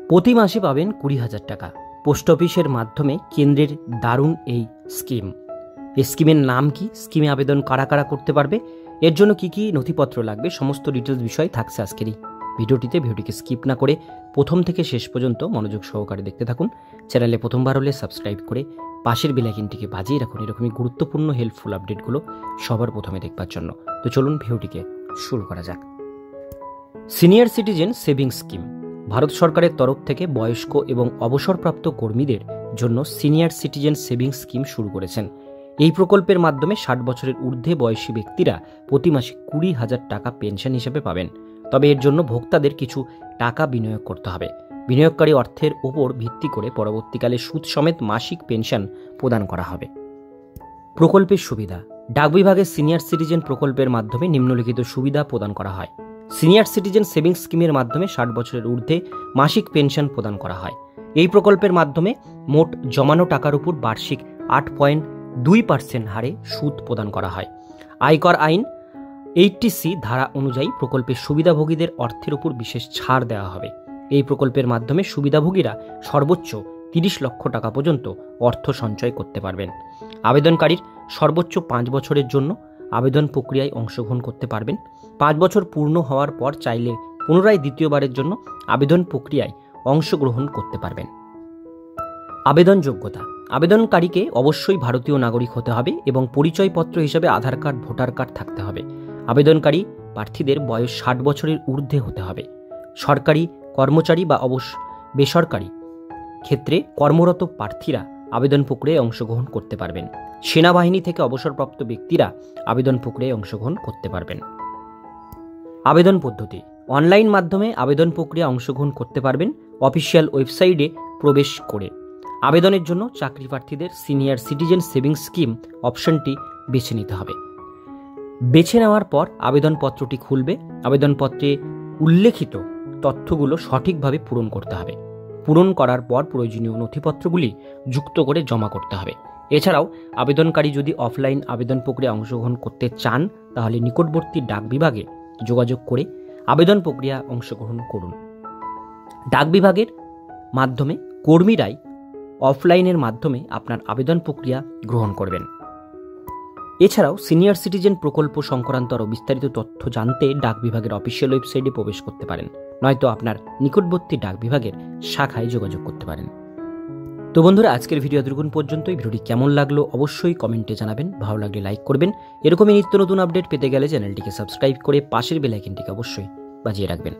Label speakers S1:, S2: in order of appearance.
S1: প্রতি মাসে পাবেন 20,000 টাকা। পোস্ট অফিসের মাধ্যমে কেন্দ্রের দারুণ এই স্কিম। এই স্কিমের নাম কি, স্কিমে আবেদন কারা কারা করতে পারবে, এর জন্য কি কি নথিপত্র লাগবে, সমস্ত ডিটেলস বিষয় থাকছে আজকের এই ভিডিওটিকে স্কিপ না করে প্রথম থেকে শেষ পর্যন্ত মনোযোগ সহকারে দেখতে থাকুন। চ্যানেলে প্রথমবার হলে সাবস্ক্রাইব করে পাশের বেল আইকনটিকে বাজিয়ে রাখুন এরকমই গুরুত্বপূর্ণ হেল্পফুল আপডেটগুলো সবার প্রথমে দেখবার জন্য। তো চলুন ভিডিওটিকে শুরু করা যাক। Senior citizen savings scheme Bharat সরকারের তরফ থেকে বয়স্ক এবং অবসরপ্রাপ্ত কর্মীদের জন্য সিনিয়র সিটিজেন সেভিংস স্কিম শুরু করেছেন। এই প্রকল্পের মাধ্যমে 60 বছরের ঊর্ধ্বে বয়সী ব্যক্তিরা প্রতি মাসে 20,000 টাকা পেনশন হিসেবে পাবেন। তবে এর জন্য ভোক্তাদের কিছু টাকা বিনিয়োগ করতে হবে। বিনিয়োগকারী অর্থের ওপর ভিত্তি করে পরবর্তীকালে সুদ সমেত মাসিক পেনশন প্রদান করা হবে। প্রকল্পের সুবিধা। ডাক বিভাগের সিনিয়র সিটিজেন প্রকল্পের মাধ্যমে নিম্নলিখিত সুবিধা প্রদান করা হয়। সিনিয়র সিটিজেন সেভিংস স্কিমের মাধ্যমে 60 বছরের ঊর্ধ্বে মাসিক পেনশন প্রদান করা হয়। এই প্রকল্পের মাধ্যমে মোট জমানো টাকার উপর বার্ষিক 8.2% হারে সুদ প্রদান করা হয়। আয়কর আইন 80C ধারা অনুযায়ী প্রকল্পের সুবিধাভোগীদের অর্থের উপর বিশেষ ছাড় দেওয়া হবে। এই প্রকল্পের মাধ্যমে সুবিধাভোগীরা সর্বোচ্চ 30 লক্ষ টাকা পর্যন্ত অর্থ সঞ্চয় করতে পারবেন। আবেদনকারীর সর্বোচ্চ 5 বছরের জন্য আবেদন প্রক্রিয়ায় অংশগ্রহণ করতে পারবেন। 5 বছর পূর্ণ হওয়ার পর চাইলে পুনরায় দ্বিতীয়বারের জন্য আবেদন প্রক্রিয়ায় অংশগ্রহণ করতে পারবেন। আবেদন যোগ্যতা। আবেদনকারীকে অবশ্যই ভারতীয় নাগরিক হতে হবে এবং পরিচয়পত্র হিসেবে আধার কার্ড, ভোটার কার্ড থাকতে হবে। আবেদনকারী প্রার্থীদের বয়স 60 বছরের ঊর্ধ্বে হতে হবে। সরকারি কর্মচারী বা বেসরকারি ক্ষেত্রে কর্মরত প্রার্থীরা আবেদন প্রক্রিয়ায় অংশগ্রহণ করতে পারবেন। সেনাবাহিনী থেকে অবসরপ্রাপ্ত ব্যক্তিরা আবেদন প্রক্রিয়ায় অংশগ্রহণ করতে পারবেন। আবেদন পদ্ধতি। অনলাইন মাধ্যমে আবেদন প্রক্রিয়া অংশগ্রহণ করতে পারবেন অফিসিয়াল ওয়েবসাইটে প্রবেশ করে। আবেদনের জন্য চাকরি প্রার্থীদের সিনিয়র সিটিজেন সেভিংস স্কিম অপশনটি বেছে নিতে হবে। বেছে নেওয়ার পর আবেদনপত্রটি খুলবে। আবেদনপত্রে উল্লেখিত তথ্যগুলো সঠিকভাবে পূরণ করতে হবে। পূরণ করার পর প্রয়োজনীয় নথিপত্রগুলি যুক্ত করে জমা করতে হবে। এছাড়াও আবেদনকারী যদি অফলাইন আবেদন প্রক্রিয়া অংশগ্রহণ করতে চান তাহলে নিকটবর্তী ডাক বিভাগে যোগাযোগ করে আবেদন প্রক্রিয়া অংশগ্রহণ করুন। ডাক বিভাগের মাধ্যমে কর্মীরাই অফলাইনের মাধ্যমে আপনার আবেদন প্রক্রিয়া গ্রহণ করবেন। এছাড়াও সিনিয়র সিটিজেন প্রকল্প সংক্রান্ত আরও বিস্তারিত তথ্য জানতে ডাক বিভাগের অফিসিয়াল ওয়েবসাইটে প্রবেশ করতে পারেন, নয়তো আপনার নিকটবর্তী ডাক বিভাগের শাখায় যোগাযোগ করতে পারেন। তো বন্ধুরা, আজকের ভিডিও এতটুকুন পর্যন্তই। ভিডিওটি কেমন লাগলো অবশ্যই কমেন্টে জানাবেন। ভালো লাগলে লাইক করবেন। এরকমই নিত্য নতুন আপডেট পেতে গেলে চ্যানেলটিকে সাবস্ক্রাইব করে পাশের বেল আইকনটিকে অবশ্যই বাজিয়ে রাখবেন।